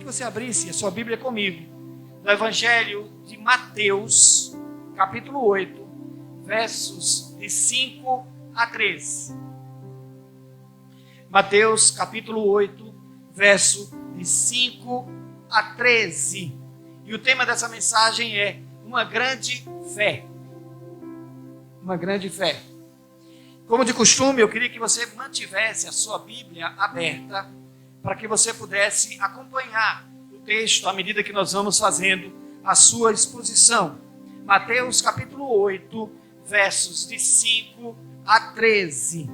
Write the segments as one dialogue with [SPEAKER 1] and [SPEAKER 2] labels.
[SPEAKER 1] que você abrisse a sua Bíblia comigo, no Evangelho de Mateus, capítulo 8, versos de 5 a 13. Mateus, capítulo 8, verso de 5 a 13. E o tema dessa mensagem é uma grande fé. Uma grande fé. Como de costume, eu queria que você mantivesse a sua Bíblia aberta para que você pudesse acompanhar o texto à medida que nós vamos fazendo a sua exposição. Mateus capítulo 8, versos de 5 a 13.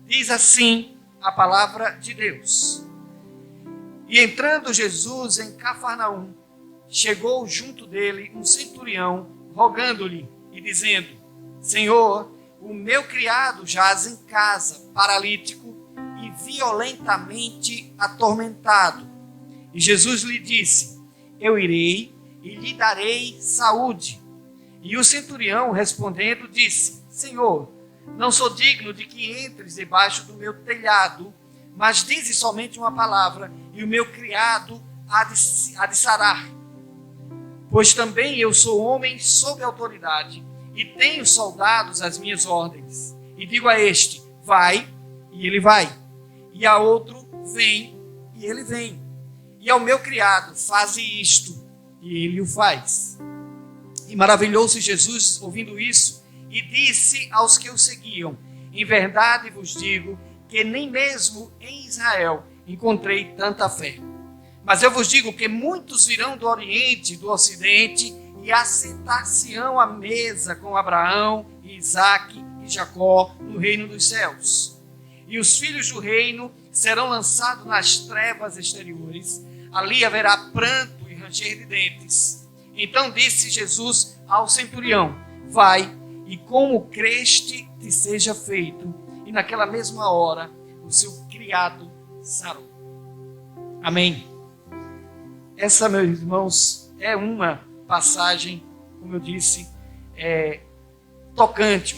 [SPEAKER 1] Diz assim a palavra de Deus. E entrando Jesus em Cafarnaum, chegou junto dele um centurião, rogando-lhe e dizendo: Senhor, o meu criado jaz em casa, paralítico e violentamente atormentado. E Jesus lhe disse: Eu irei e lhe darei saúde. E o centurião, respondendo, disse: Senhor, não sou digno de que entres debaixo do meu telhado, mas dize somente uma palavra, e o meu criado há de sarar. Pois também eu sou homem sob autoridade, e tenho soldados às minhas ordens. E digo a este: vai, e ele vai. E a outro: vem, e ele vem. E ao meu criado: faze isto, e ele o faz. E maravilhou-se Jesus ouvindo isso, e disse aos que o seguiam: Em verdade vos digo que nem mesmo em Israel encontrei tanta fé. Mas eu vos digo que muitos virão do Oriente e do Ocidente e assentar-se-ão à mesa com Abraão, Isaque e Jacó no reino dos céus. E os filhos do reino serão lançados nas trevas exteriores. Ali haverá pranto e ranger de dentes. Então disse Jesus ao centurião: Vai, e como creste te seja feito. E naquela mesma hora o seu criado sarou. Amém. Essa, meus irmãos, é uma passagem, como eu disse, tocante,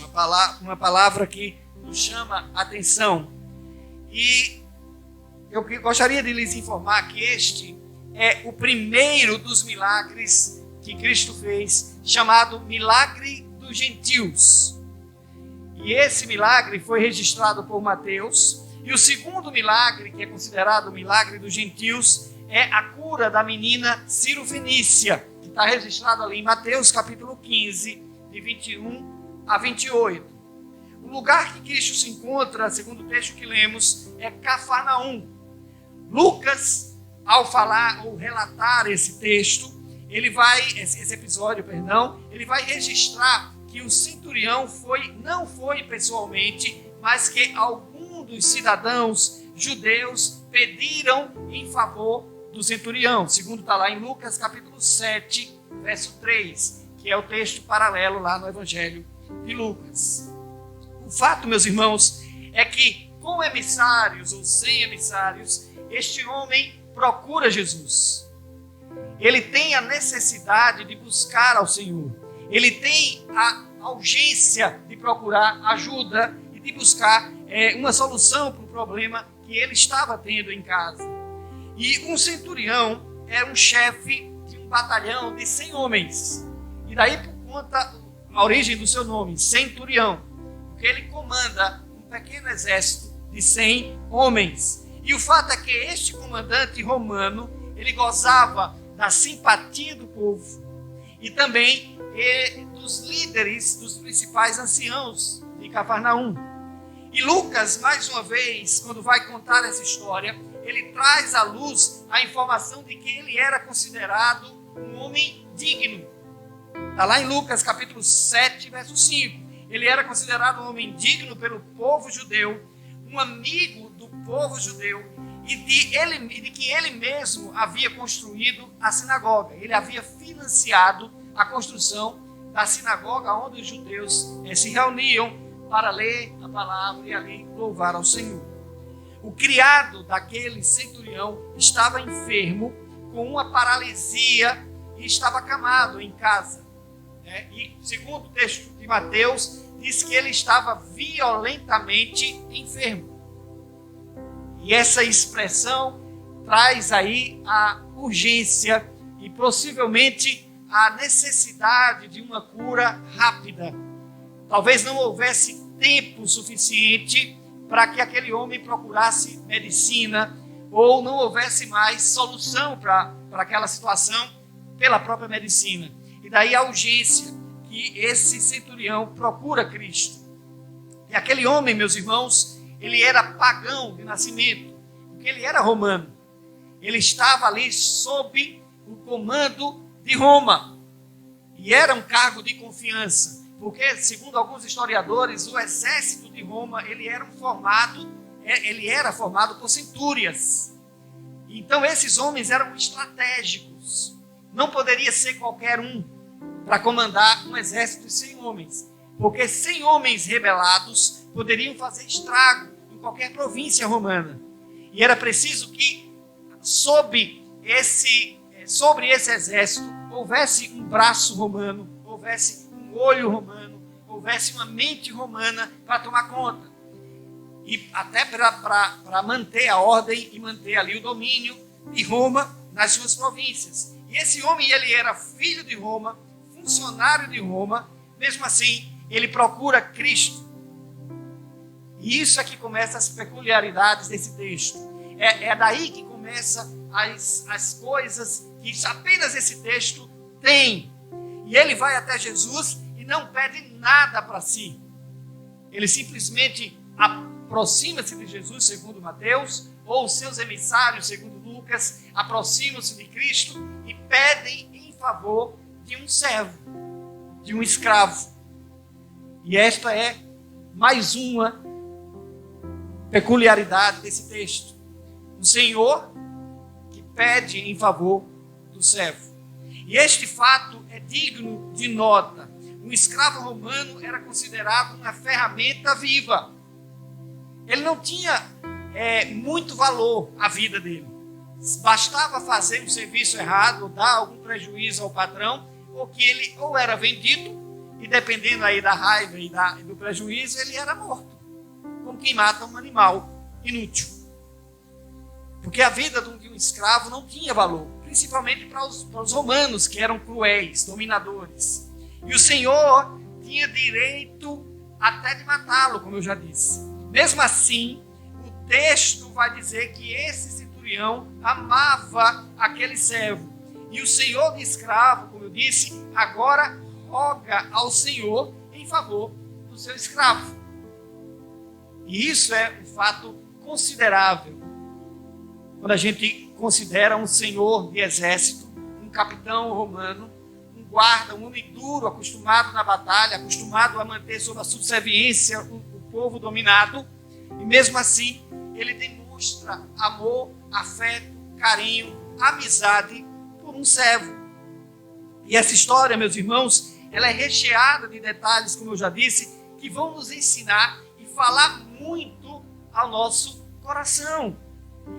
[SPEAKER 1] uma palavra que nos chama a atenção. E eu gostaria de lhes informar que este é o primeiro dos milagres que Cristo fez, chamado Milagre dos Gentios. E esse milagre foi registrado por Mateus. E o segundo milagre, que é considerado o Milagre dos Gentios, é a cura da menina Cirofenícia, que está registrado ali em Mateus capítulo 15, de 21 a 28. O lugar que Cristo se encontra, segundo o texto que lemos, é Cafarnaum. Lucas, ao falar ou relatar esse texto, esse episódio, ele vai registrar que o centurião não foi pessoalmente, mas que alguns dos cidadãos judeus pediram em favor do centurião, segundo está lá em Lucas capítulo 7, verso 3, que é o texto paralelo lá no Evangelho de Lucas. O fato, meus irmãos, é que com emissários ou sem emissários, este homem procura Jesus. Ele tem a necessidade de buscar ao Senhor. Ele tem a urgência de procurar ajuda e de buscar uma solução para o problema que ele estava tendo em casa. E um centurião era um chefe de um batalhão de 100 homens. E daí por conta a origem do seu nome, centurião, porque ele comanda um pequeno exército de 100 homens. E o fato é que este comandante romano, ele gozava da simpatia do povo e também dos líderes, dos principais anciãos de Cafarnaum. E Lucas, mais uma vez, quando vai contar essa história, ele traz à luz a informação de que ele era considerado um homem digno. Está lá em Lucas capítulo 7, verso 5. Ele era considerado um homem digno pelo povo judeu, um amigo do povo judeu, e de que ele mesmo havia construído a sinagoga. Ele havia financiado a construção da sinagoga onde os judeus se reuniam para ler a palavra e ali louvar ao Senhor. O criado daquele centurião estava enfermo com uma paralisia e estava acamado em casa. E segundo o texto de Mateus, diz que ele estava violentamente enfermo. E essa expressão traz aí a urgência e possivelmente a necessidade de uma cura rápida. Talvez não houvesse tempo suficiente para que aquele homem procurasse medicina, ou não houvesse mais solução para aquela situação pela própria medicina. E daí a urgência que esse centurião procura Cristo. E aquele homem, meus irmãos, ele era pagão de nascimento, porque ele era romano. Ele estava ali sob o comando de Roma. E era um cargo de confiança, porque, segundo alguns historiadores, o exército de Roma ele era formado por centúrias. Então, esses homens eram estratégicos. Não poderia ser qualquer um para comandar um exército de 100 homens, porque 100 homens rebelados poderiam fazer estrago em qualquer província romana. E era preciso que, sobre esse exército, houvesse um braço romano, houvesse um olho romano, houvesse uma mente romana para tomar conta. E até para manter a ordem e manter ali o domínio de Roma nas suas províncias. E esse homem, ele era filho de Roma, funcionário de Roma, mesmo assim, ele procura Cristo. E isso é que começa as peculiaridades desse texto. É daí que começa as coisas que apenas esse texto tem. E ele vai até Jesus e não pede nada para si. Ele simplesmente aproxima-se de Jesus, segundo Mateus, ou os seus emissários, segundo Lucas, aproximam-se de Cristo e pedem em favor de um servo, de um escravo. E esta é mais uma peculiaridade desse texto. Um senhor que pede em favor do servo. E este fato é digno de nota. Um escravo romano era considerado uma ferramenta viva. Ele não tinha muito valor à vida dele. Bastava fazer um serviço errado, ou dar algum prejuízo ao patrão, ou que ele ou era vendido, e dependendo aí da raiva e do prejuízo, ele era morto. Como quem mata um animal inútil. Porque a vida de um escravo não tinha valor, principalmente para os romanos, que eram cruéis, dominadores. E o Senhor tinha direito até de matá-lo, como eu já disse. Mesmo assim, o texto vai dizer que esse centurião amava aquele servo. E o senhor de escravo, como eu disse, agora roga ao Senhor em favor do seu escravo. E isso é um fato considerável. Quando a gente considera um senhor de exército, um capitão romano, um guarda, um homem duro, acostumado na batalha, acostumado a manter sob a subserviência o povo dominado, e mesmo assim ele demonstra amor, afeto, carinho, amizade por um servo. E essa história, meus irmãos, ela é recheada de detalhes, como eu já disse, que vão nos ensinar e falar muito ao nosso coração.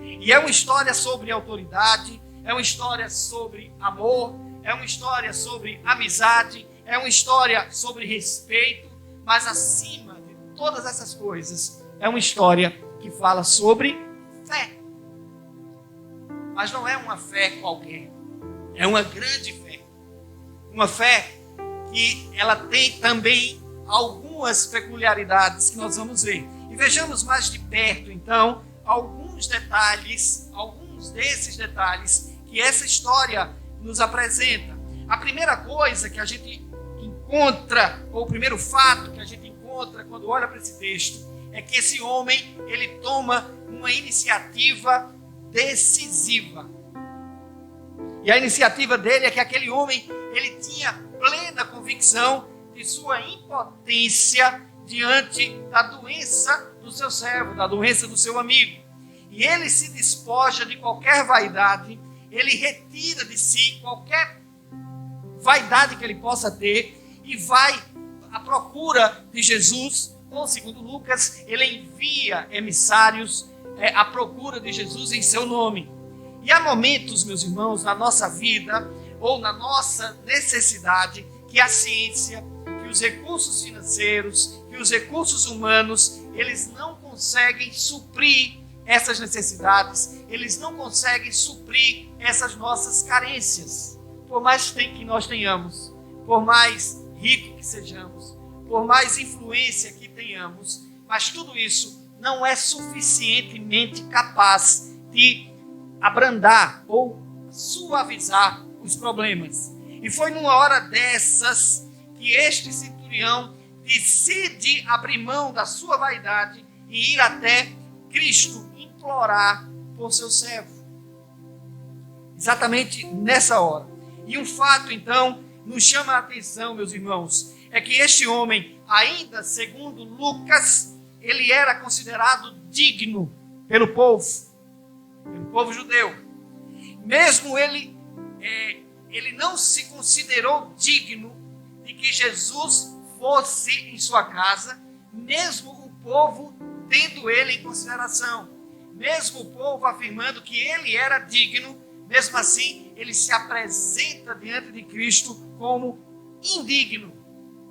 [SPEAKER 1] E é uma história sobre autoridade, é uma história sobre amor, é uma história sobre amizade, é uma história sobre respeito, mas acima de todas essas coisas, é uma história que fala sobre fé. Mas não é uma fé qualquer, é uma grande fé. Uma fé que ela tem também algumas peculiaridades que nós vamos ver. E vejamos mais de perto, então, alguns desses detalhes que essa história nos apresenta. A primeira coisa que a gente encontra, ou o primeiro fato que a gente encontra quando olha para esse texto, é que esse homem, ele toma uma iniciativa decisiva. E a iniciativa dele é que aquele homem, ele tinha plena convicção de sua impotência diante da doença do seu servo, da doença do seu amigo. E ele se despoja de qualquer vaidade, ele retira de si qualquer vaidade que ele possa ter e vai à procura de Jesus, ou segundo Lucas, ele envia emissários à procura de Jesus em seu nome. E há momentos, meus irmãos, na nossa vida ou na nossa necessidade que a ciência, que os recursos financeiros, que os recursos humanos, eles não conseguem suprir essas necessidades, eles não conseguem suprir essas nossas carências. Por mais que nós tenhamos, por mais rico que sejamos, por mais influência que tenhamos, mas tudo isso não é suficientemente capaz de abrandar ou suavizar os problemas. E foi numa hora dessas que este centurião decide abrir mão da sua vaidade e ir até Cristo implorar por seu servo. Exatamente nessa hora. E um fato, então, nos chama a atenção, meus irmãos, é que este homem, ainda segundo Lucas, ele era considerado digno pelo povo judeu. Mesmo ele não se considerou digno de que Jesus fosse em sua casa, mesmo o povo tendo ele em consideração, mesmo o povo afirmando que ele era digno, mesmo assim ele se apresenta diante de Cristo como indigno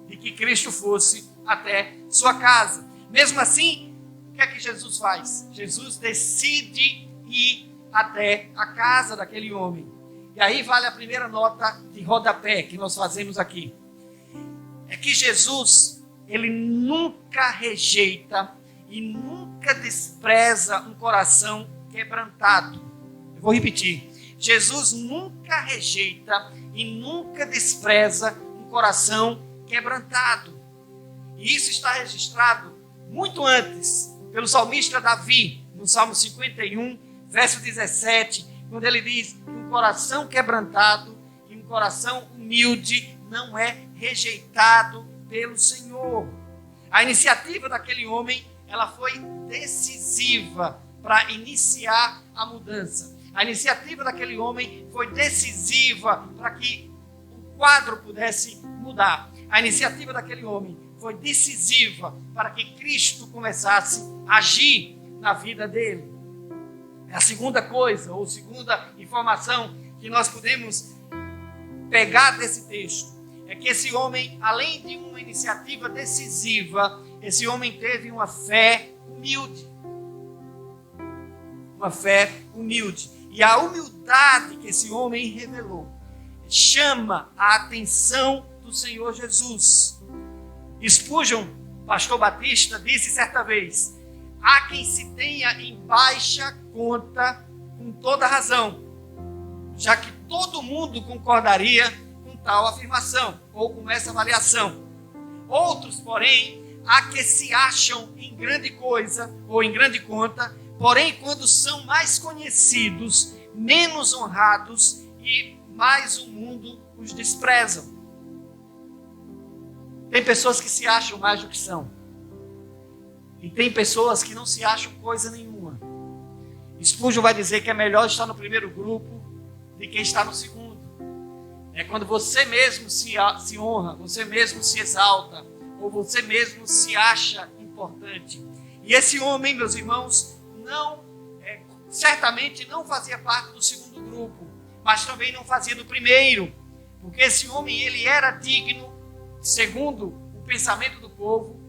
[SPEAKER 1] de que Cristo fosse até sua casa. Mesmo assim, o que é que Jesus faz? Jesus decide ir até a casa daquele homem. E aí vale a primeira nota de rodapé que nós fazemos aqui. É que Jesus, ele nunca rejeita e nunca despreza um coração quebrantado. Eu vou repetir. Jesus nunca rejeita e nunca despreza um coração quebrantado. E isso está registrado muito antes pelo salmista Davi, no Salmo 51, verso 17, quando ele diz: um coração quebrantado e um coração humilde não é rejeitado pelo Senhor. A iniciativa daquele homem, ela foi decisiva para iniciar a mudança. A iniciativa daquele homem foi decisiva para que o quadro pudesse mudar. A iniciativa daquele homem foi decisiva para que Cristo começasse a agir na vida dele. A segunda coisa, ou segunda informação que nós podemos pegar desse texto, é que esse homem, além de uma iniciativa decisiva, esse homem teve uma fé humilde. Uma fé humilde. E a humildade que esse homem revelou chama a atenção do Senhor Jesus. Spurgeon, pastor batista, disse certa vez: há quem se tenha em baixa conta com toda razão, já que todo mundo concordaria com tal afirmação ou com essa avaliação. Outros, porém, há que se acham em grande coisa ou em grande conta, porém, quando são mais conhecidos, menos honrados e mais o mundo os desprezam. Tem pessoas que se acham mais do que são. E tem pessoas que não se acham coisa nenhuma. Spurgeon vai dizer que é melhor estar no primeiro grupo de quem está no segundo. É quando você mesmo se honra, você mesmo se exalta, ou você mesmo se acha importante. E esse homem, meus irmãos, certamente não fazia parte do segundo grupo, mas também não fazia do primeiro, porque esse homem, ele era digno, segundo o pensamento do povo,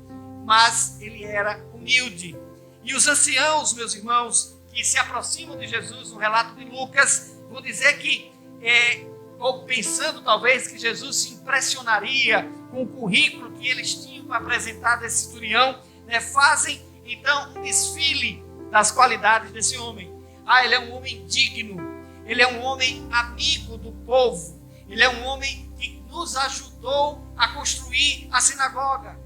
[SPEAKER 1] mas ele era humilde. E os anciãos, meus irmãos, que se aproximam de Jesus no relato de Lucas, vão dizer que, ou pensando talvez que Jesus se impressionaria com o currículo que eles tinham para apresentar desse centurião, fazem então um desfile das qualidades desse homem. Ele é um homem digno, ele é um homem amigo do povo, ele é um homem que nos ajudou a construir a sinagoga.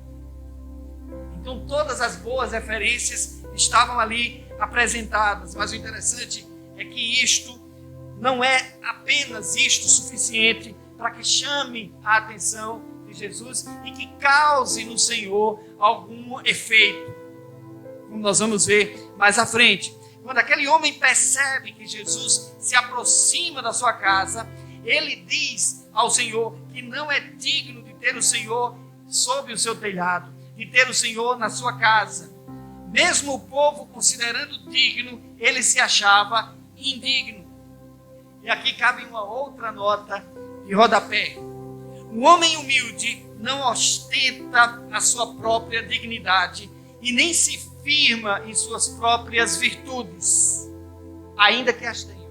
[SPEAKER 1] Então todas as boas referências estavam ali apresentadas, mas o interessante é que isto não é apenas isto suficiente para que chame a atenção de Jesus e que cause no Senhor algum efeito, como nós vamos ver mais à frente. Quando aquele homem percebe que Jesus se aproxima da sua casa, ele diz ao Senhor que não é digno de ter o Senhor sob o seu telhado, de ter o Senhor na sua casa. Mesmo o povo considerando digno, ele se achava indigno. E aqui cabe uma outra nota de rodapé. Um homem humilde não ostenta a sua própria dignidade e nem se firma em suas próprias virtudes, ainda que as tenha.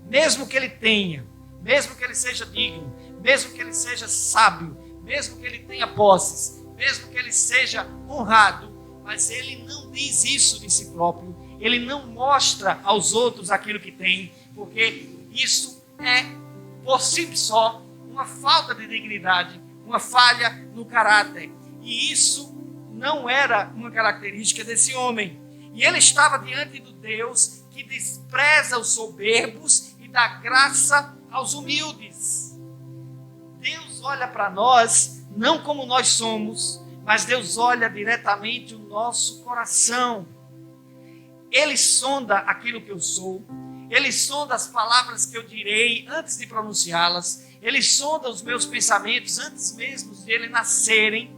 [SPEAKER 1] Mesmo que ele tenha, mesmo que ele seja digno, mesmo que ele seja sábio, mesmo que ele tenha posses, mesmo que ele seja honrado, mas ele não diz isso de si próprio, ele não mostra aos outros aquilo que tem, porque isso é, por si só, uma falta de dignidade, uma falha no caráter. E isso não era uma característica desse homem. E ele estava diante do Deus que despreza os soberbos e dá graça aos humildes. Deus olha para nós não como nós somos, mas Deus olha diretamente o nosso coração. Ele sonda aquilo que eu sou, Ele sonda as palavras que eu direi antes de pronunciá-las, Ele sonda os meus pensamentos antes mesmo de eles nascerem.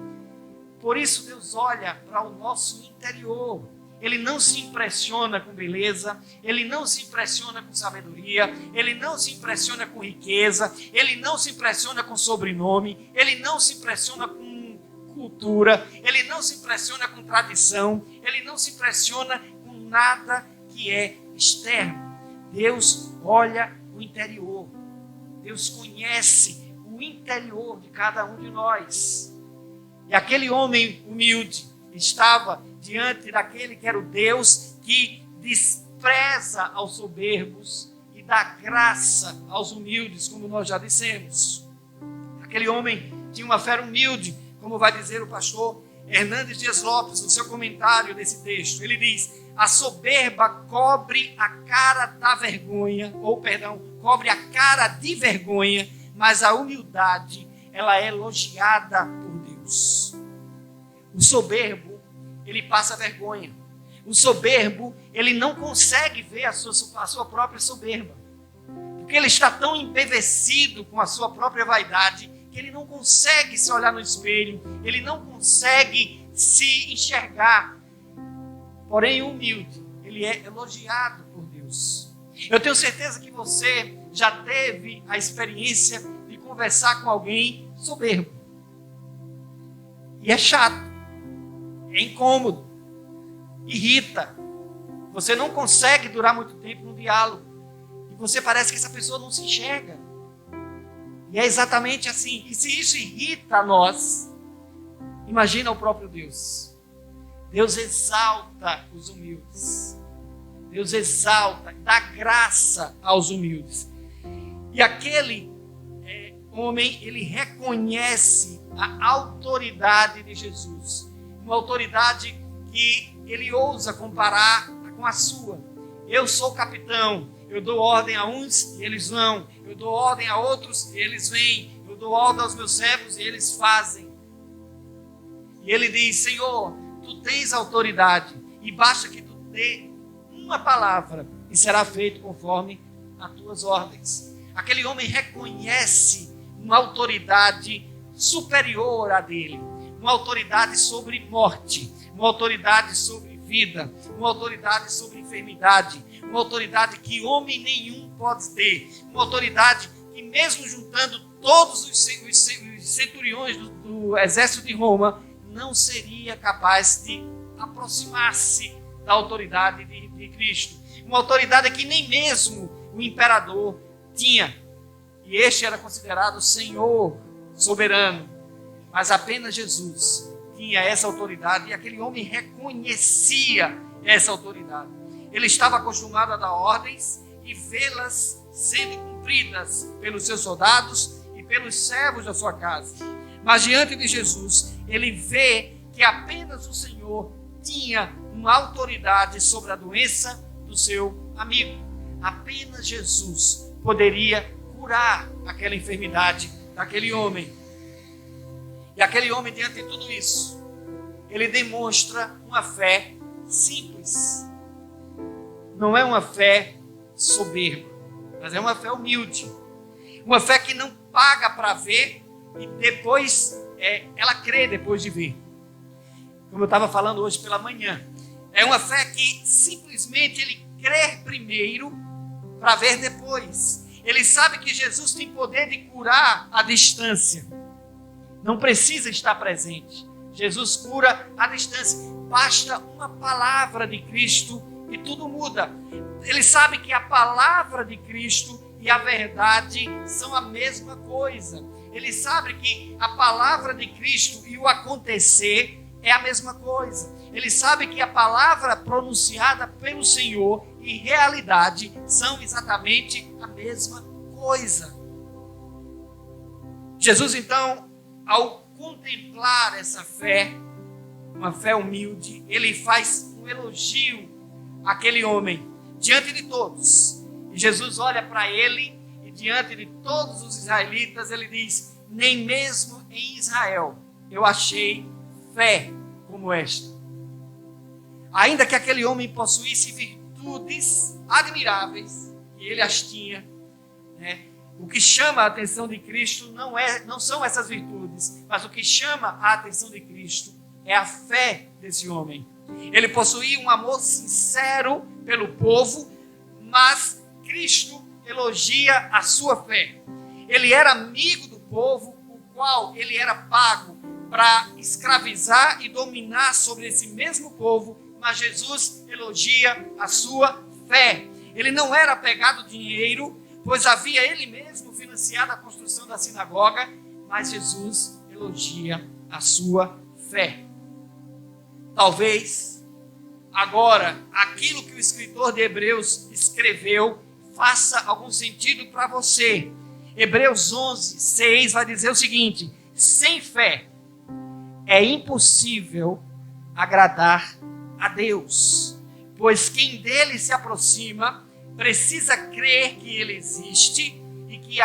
[SPEAKER 1] Por isso Deus olha para o nosso interior. Ele não se impressiona com beleza, Ele não se impressiona com sabedoria, Ele não se impressiona com riqueza, Ele não se impressiona com sobrenome, Ele não se impressiona com cultura, Ele não se impressiona com tradição, Ele não se impressiona com nada que é externo. Deus olha o interior, Deus conhece o interior de cada um de nós. E aquele homem humilde estava diante daquele que era o Deus que despreza aos soberbos e dá graça aos humildes, como nós já dissemos. Aquele homem tinha uma fé humilde, como vai dizer o pastor Hernandes Dias Lopes no seu comentário desse texto. Ele diz: a soberba cobre a cara da vergonha, cobre a cara de vergonha, mas a humildade, ela é elogiada por Deus. O soberbo, ele passa vergonha. O soberbo, ele não consegue ver a sua própria soberba, porque ele está tão embevecido com a sua própria vaidade, que ele não consegue se olhar no espelho, ele não consegue se enxergar. Porém, o humilde, ele é elogiado por Deus. Eu tenho certeza que você já teve a experiência de conversar com alguém soberbo. E é chato, é incômodo, irrita. Você não consegue durar muito tempo no diálogo. E você parece que essa pessoa não se enxerga. E é exatamente assim. E se isso irrita a nós, imagina o próprio Deus. Deus exalta os humildes. Deus exalta, dá graça aos humildes. E aquele homem, ele reconhece a autoridade de Jesus. Uma autoridade que ele ousa comparar com a sua. Eu sou capitão, eu dou ordem a uns e eles vão. Eu dou ordem a outros e eles vêm. Eu dou ordem aos meus servos e eles fazem. E ele diz: Senhor, tu tens autoridade e basta que tu dê uma palavra e será feito conforme as tuas ordens. Aquele homem reconhece uma autoridade superior à dele, uma autoridade sobre morte, uma autoridade sobre vida, uma autoridade sobre enfermidade, uma autoridade que homem nenhum pode ter, uma autoridade que mesmo juntando todos os centuriões do exército de Roma, não seria capaz de aproximar-se da autoridade de Cristo. Uma autoridade que nem mesmo o imperador tinha. E este era considerado Senhor soberano. Mas apenas Jesus tinha essa autoridade e aquele homem reconhecia essa autoridade. Ele estava acostumado a dar ordens e vê-las sendo cumpridas pelos seus soldados e pelos servos da sua casa. Mas diante de Jesus, ele vê que apenas o Senhor tinha uma autoridade sobre a doença do seu amigo. Apenas Jesus poderia curar aquela enfermidade daquele homem. E aquele homem, diante de tudo isso, ele demonstra uma fé simples. Não é uma fé soberba, mas é uma fé humilde. Uma fé que não paga para ver e depois ela crê depois de ver. Como eu estava falando hoje pela manhã. É uma fé que simplesmente ele crê primeiro para ver depois. Ele sabe que Jesus tem poder de curar à distância. Não precisa estar presente. Jesus cura à distância. Basta uma palavra de Cristo e tudo muda. Ele sabe que a palavra de Cristo e a verdade são a mesma coisa. Ele sabe que a palavra de Cristo e o acontecer é a mesma coisa. Ele sabe que a palavra pronunciada pelo Senhor e realidade são exatamente a mesma coisa. Jesus, então, ao contemplar essa fé, uma fé humilde, ele faz um elogio àquele homem diante de todos. E Jesus olha para ele e diante de todos os israelitas, ele diz: nem mesmo em Israel eu achei fé como esta. Ainda que aquele homem possuísse virtudes admiráveis, e ele as tinha, né? O que chama a atenção de Cristo não são essas virtudes, mas o que chama a atenção de Cristo é a fé desse homem. Ele possuía um amor sincero pelo povo, mas Cristo elogia a sua fé. Ele era amigo do povo, o qual ele era pago para escravizar e dominar sobre esse mesmo povo, mas Jesus elogia a sua fé. Ele não era apegado ao dinheiro, pois havia ele mesmo financiado a construção da sinagoga, mas Jesus elogia a sua fé. Talvez agora aquilo que o escritor de Hebreus escreveu faça algum sentido para você. Hebreus 11:6 vai dizer o seguinte: sem fé é impossível agradar a Deus, pois quem dele se aproxima precisa crer que ele existe e que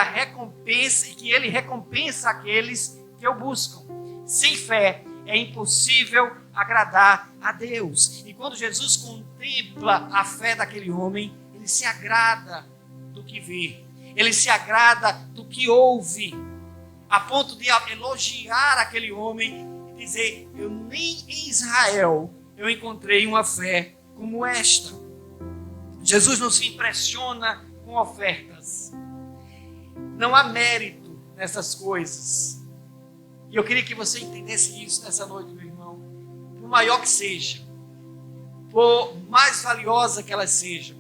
[SPEAKER 1] ele recompensa aqueles que o buscam. Sem fé é impossível agradar a Deus. E quando Jesus contempla a fé daquele homem, ele se agrada do que vê, ele se agrada do que ouve, a ponto de elogiar aquele homem e dizer: eu nem em Israel eu encontrei uma fé como esta. Jesus não se impressiona com ofertas. Não há mérito nessas coisas. E eu queria que você entendesse isso nessa noite, meu irmão. Por maior que seja, por mais valiosa que elas sejam,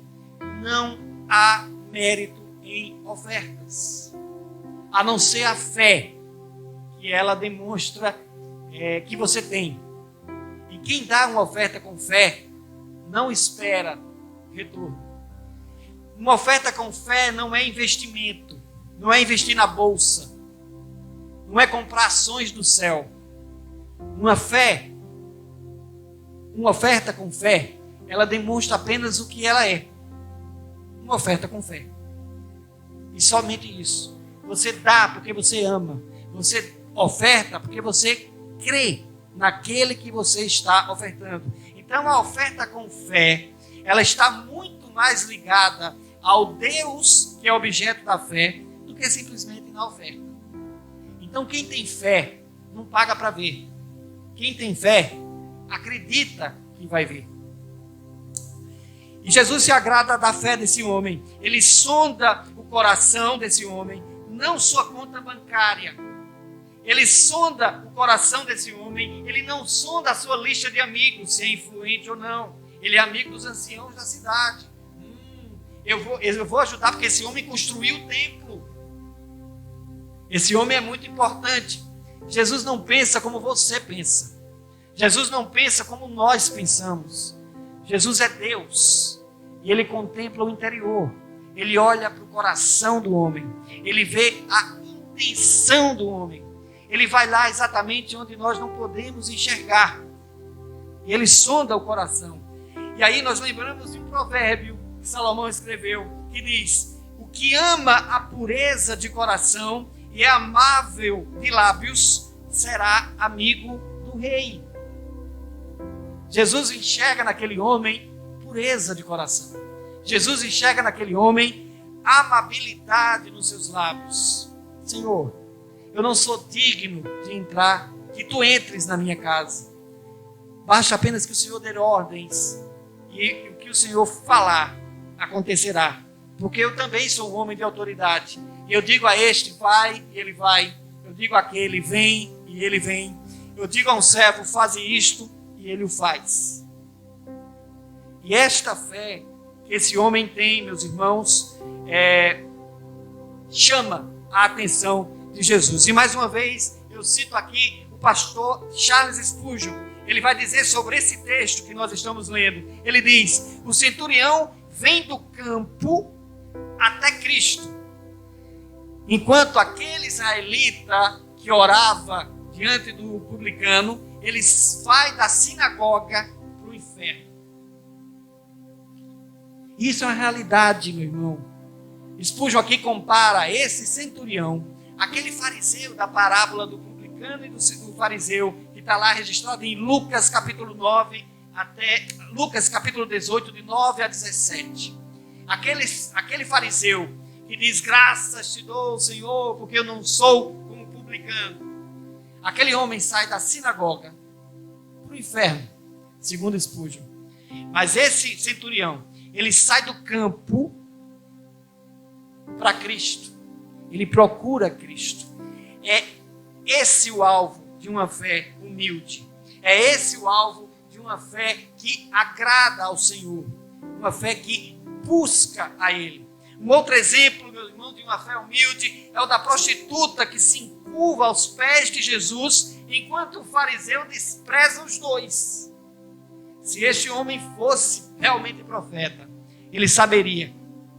[SPEAKER 1] não há mérito em ofertas. A não ser a fé que ela demonstra que você tem. E quem dá uma oferta com fé não espera retorno. Uma oferta com fé não é investimento, não é investir na bolsa, não é comprar ações do céu. Uma oferta com fé, ela demonstra apenas o que ela é. Uma oferta com fé. E somente isso. Você dá porque você ama. Você oferta porque você crê naquele que você está ofertando. Então a oferta com fé, ela está muito mais ligada ao Deus, que é objeto da fé, do que simplesmente na oferta. Então quem tem fé não paga para ver. Quem tem fé acredita que vai ver. E Jesus se agrada da fé desse homem. Ele sonda o coração desse homem, não sua conta bancária. Ele sonda o coração desse homem. Ele não sonda a sua lista de amigos, se é influente ou não. Ele é amigo dos anciãos da cidade. Eu vou ajudar porque esse homem construiu o templo. Esse homem é muito importante. Jesus não pensa como você pensa. Jesus não pensa como nós pensamos. Jesus é Deus. E Ele contempla o interior. Ele olha para o coração do homem. Ele vê a intenção do homem. Ele vai lá exatamente onde nós não podemos enxergar. E Ele sonda o coração. E aí nós lembramos de um provérbio que Salomão escreveu, que diz: o que ama a pureza de coração e é amável de lábios, será amigo do rei. Jesus enxerga naquele homem pureza de coração. Jesus enxerga naquele homem amabilidade nos seus lábios. Senhor, eu não sou digno de entrar, que tu entres na minha casa. Basta apenas que o Senhor dê ordens e o que o Senhor falar acontecerá. Porque eu também sou um homem de autoridade. E eu digo a este, vai, e ele vai. Eu digo àquele, vem, e ele vem. eu digo a um servo, faze isto, e ele o faz. E esta fé que esse homem tem, meus irmãos, chama a atenção de Jesus. E mais uma vez, eu cito aqui o pastor Charles Spurgeon. Ele vai dizer sobre esse texto que nós estamos lendo. Ele diz: o centurião vem do campo até Cristo, enquanto aquele israelita que orava diante do publicano, ele vai da sinagoga para o inferno. Isso é uma realidade, meu irmão. Spurgeon aqui compara esse centurião, aquele fariseu da parábola do publicano e do fariseu, que está lá registrado em Lucas capítulo 9, até Lucas capítulo 18, de 9 a 17. Aquele fariseu que diz: graças te dou, Senhor, porque eu não sou como publicano. Aquele homem sai da sinagoga para o inferno, segundo Spurgeon. Mas esse centurião, ele sai do campo para Cristo. Ele procura Cristo. É esse o alvo de uma fé humilde. É esse o alvo de uma fé que agrada ao Senhor. Uma fé que busca a Ele. Um outro exemplo, meu irmão, de uma fé humilde é o da prostituta que se encurva aos pés de Jesus, enquanto o fariseu despreza os dois. Se este homem fosse realmente profeta, ele saberia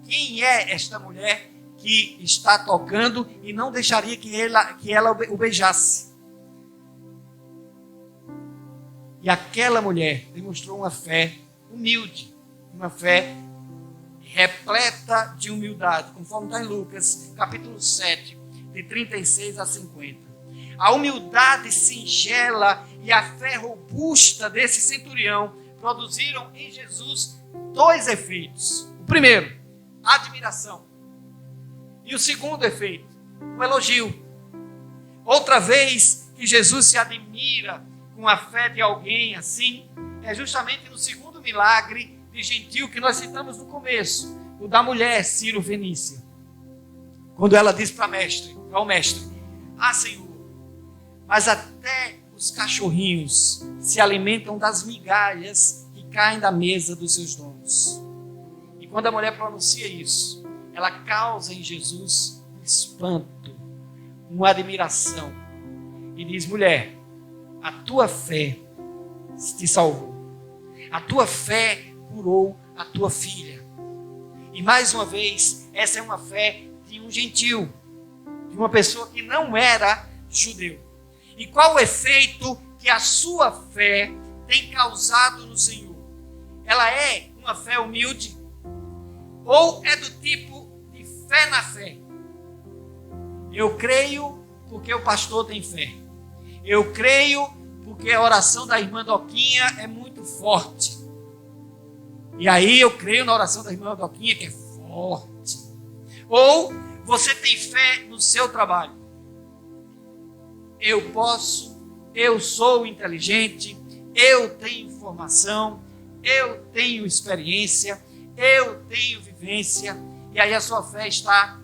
[SPEAKER 1] quem é esta mulher que está tocando e não deixaria que ela o beijasse. E aquela mulher demonstrou uma fé humilde, uma fé repleta de humildade, conforme está em Lucas, capítulo 7, de 36 a 50. A humildade singela e a fé robusta desse centurião produziram em Jesus dois efeitos. O primeiro, admiração. E o segundo efeito, o elogio. Outra vez que Jesus se admira com a fé de alguém assim, é justamente no segundo milagre de gentil que nós citamos no começo, o da mulher Ciro-Fenícia. Quando ela diz para o mestre: ah, Senhor, mas até os cachorrinhos se alimentam das migalhas que caem da mesa dos seus donos. E quando a mulher pronuncia isso, ela causa em Jesus um espanto, uma admiração. E diz: mulher, a tua fé te salvou. A tua fé curou a tua filha. E mais uma vez, essa é uma fé de um gentil, de uma pessoa que não era judeu. E qual o efeito que a sua fé tem causado no Senhor? Ela é uma fé humilde? Ou é do tipo de fé na fé? Eu creio porque o pastor tem fé. Eu creio porque a oração da irmã Doquinha é muito forte. E aí eu creio na oração da irmã Doquinha, que é forte. Ou você tem fé no seu trabalho. Eu sou inteligente, eu tenho informação, eu tenho experiência, eu tenho vivência, e aí a sua fé está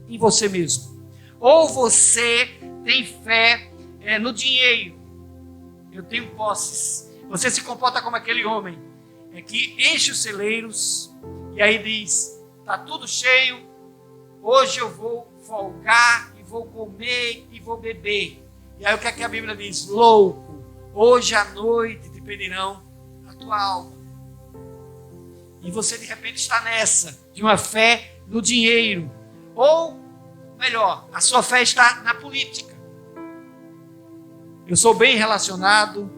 [SPEAKER 1] em você mesmo. Ou você tem fé no dinheiro. Eu tenho posses. Você se comporta como aquele homem que enche os celeiros e aí diz: está tudo cheio, hoje eu vou folgar e vou comer e vou beber. E aí o que é que a Bíblia diz? Louco, hoje à noite te pedirão a tua alma. E você de repente está nessa, de uma fé no dinheiro. Ou, melhor, a sua fé está na política. Eu sou bem relacionado,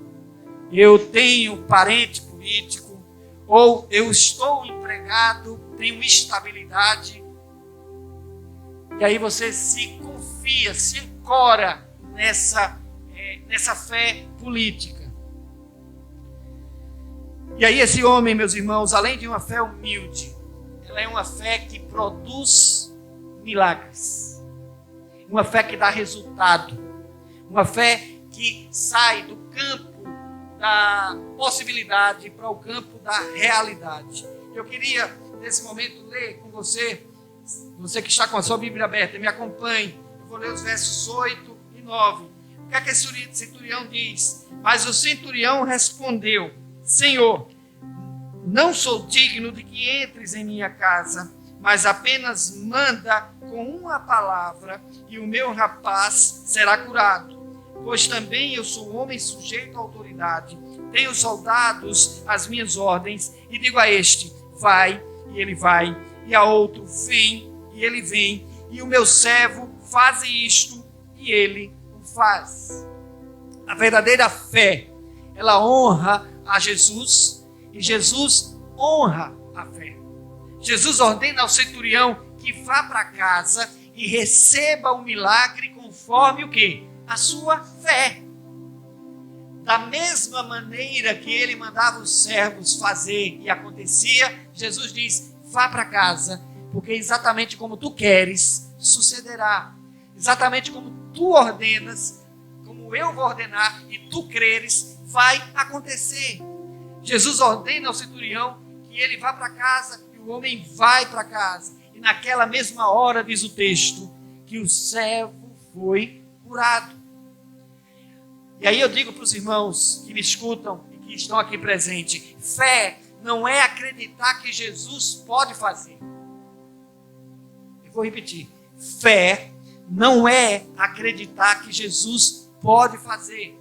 [SPEAKER 1] eu tenho parente político, ou eu estou empregado, tenho estabilidade. E aí você se confia, se ancora nessa fé política. E aí esse homem, meus irmãos, além de uma fé humilde, ela é uma fé que produz milagres. Uma fé que dá resultado. Uma fé que sai do campo da possibilidade para o campo da realidade. Eu queria, nesse momento, ler com você que está com a sua Bíblia aberta, me acompanhe. Eu vou ler os versos 8 e 9. O que é que esse centurião diz? Mas o centurião respondeu: Senhor, não sou digno de que entres em minha casa, mas apenas manda com uma palavra e o meu rapaz será curado. Pois também eu sou homem sujeito à autoridade, tenho soldados às minhas ordens, e digo a este: vai, e ele vai, e a outro: vem, e ele vem, e o meu servo faz isto, e ele o faz. A verdadeira fé, ela honra a Jesus, e Jesus honra a fé. Jesus ordena ao centurião que vá para casa e receba o milagre conforme o quê? A sua fé. Da mesma maneira que ele mandava os servos fazer e acontecia, Jesus diz: vá para casa, porque exatamente como tu queres, sucederá. Exatamente como tu ordenas, como eu vou ordenar e tu creres, vai acontecer. Jesus ordena ao centurião que ele vá para casa, e o homem vai para casa. E naquela mesma hora, diz o texto, que o servo foi curado. E aí eu digo para os irmãos que me escutam e que estão aqui presentes: fé não é acreditar que Jesus pode fazer. Eu vou repetir: fé não é acreditar que Jesus pode fazer.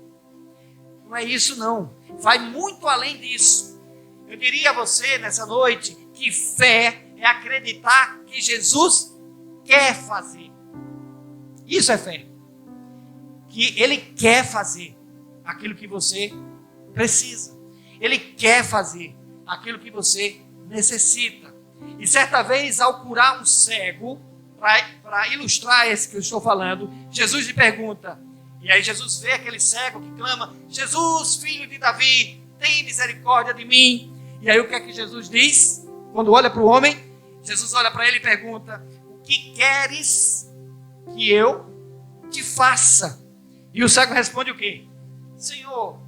[SPEAKER 1] Não é isso não. Vai muito além disso. Eu diria a você nessa noite que fé é acreditar que Jesus quer fazer. Isso é fé. Que Ele quer fazer aquilo que você precisa. Ele quer fazer aquilo que você necessita. E certa vez, ao curar um cego, para ilustrar esse que eu estou falando, Jesus lhe pergunta, e aí Jesus vê aquele cego que clama: Jesus, filho de Davi, tem misericórdia de mim. E aí o que é que Jesus diz? Quando olha para o homem, Jesus olha para ele e pergunta: o que queres que eu te faça? E o cego responde o quê? Senhor,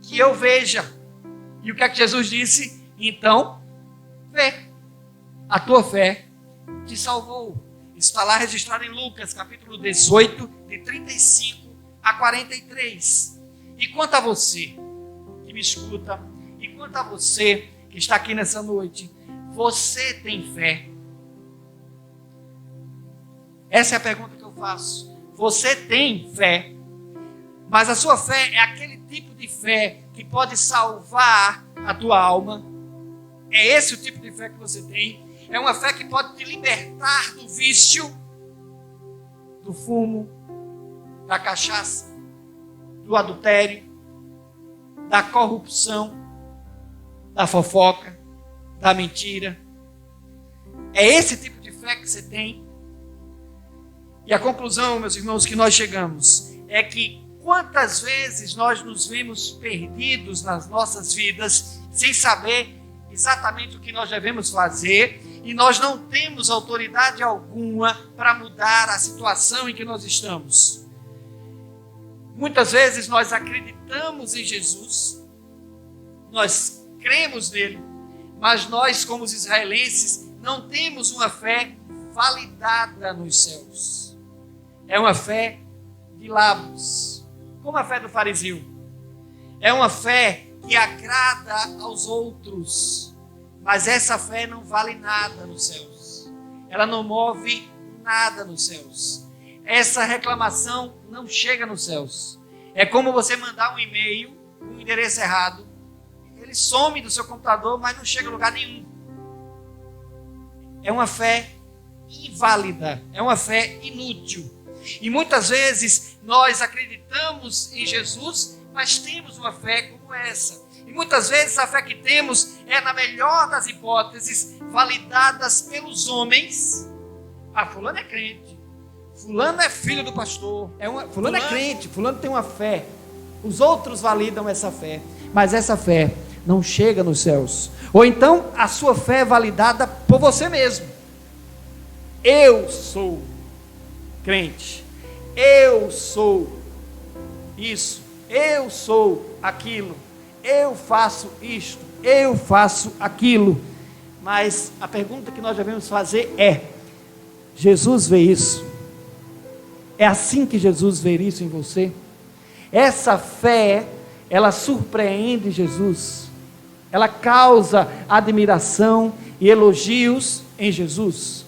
[SPEAKER 1] que eu veja. E o que é que Jesus disse? Então, vê. A tua fé te salvou. Isso está lá registrado em Lucas, capítulo 18, de 35 a 43. E quanto a você que me escuta, e quanto a você que está aqui nessa noite, você tem fé? Essa é a pergunta que eu faço. Você tem fé? Mas a sua fé é aquele tipo de fé que pode salvar a tua alma? É esse o tipo de fé que você tem? É uma fé que pode te libertar do vício, do fumo, da cachaça, do adultério, da corrupção, da fofoca, da mentira. É esse tipo de fé que você tem? E a conclusão, meus irmãos, que nós chegamos é que quantas vezes nós nos vemos perdidos nas nossas vidas, sem saber exatamente o que nós devemos fazer, e nós não temos autoridade alguma para mudar a situação em que nós estamos. Muitas vezes nós acreditamos em Jesus, nós cremos nele, mas nós, como os israelenses, não temos uma fé validada nos céus. É uma fé de lábios, como a fé do fariseu. É uma fé que agrada aos outros, mas essa fé não vale nada nos céus. Ela não move nada nos céus. Essa reclamação não chega nos céus. É como você mandar um e-mail com um endereço errado. Ele some do seu computador, mas não chega a lugar nenhum. É uma fé inválida. É uma fé inútil. E muitas vezes nós acreditamos em Jesus, mas temos uma fé como essa. E muitas vezes a fé que temos é, na melhor das hipóteses, validadas pelos homens. Ah, fulano é crente, fulano é filho do pastor, fulano é crente, fulano tem uma fé. Os outros validam essa fé, mas essa fé não chega nos céus. Ou então a sua fé é validada por você mesmo. Eu sou crente, eu sou isso, eu sou aquilo, eu faço isto, eu faço aquilo. Mas a pergunta que nós devemos fazer é: Jesus vê isso? É assim que Jesus vê isso em você?
[SPEAKER 2] Essa fé, ela surpreende Jesus. Ela causa admiração e elogios em Jesus.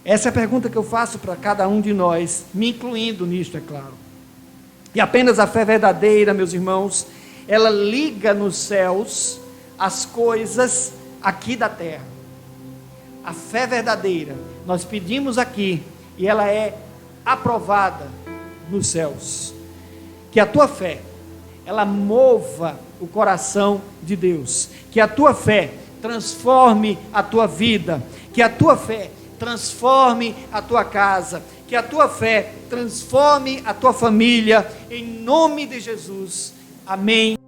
[SPEAKER 2] Essa é a pergunta que eu faço para cada um de nós, me incluindo nisto, é claro. E apenas a fé verdadeira, meus irmãos, ela liga nos céus as coisas aqui da terra. A fé verdadeira, nós pedimos aqui, e ela é aprovada nos céus. Que a tua fé, ela mova o coração de Deus. Que a tua fé transforme a tua vida. Que a tua fé transforme a tua casa. Que a tua fé transforme a tua família. Em nome de Jesus. Amém.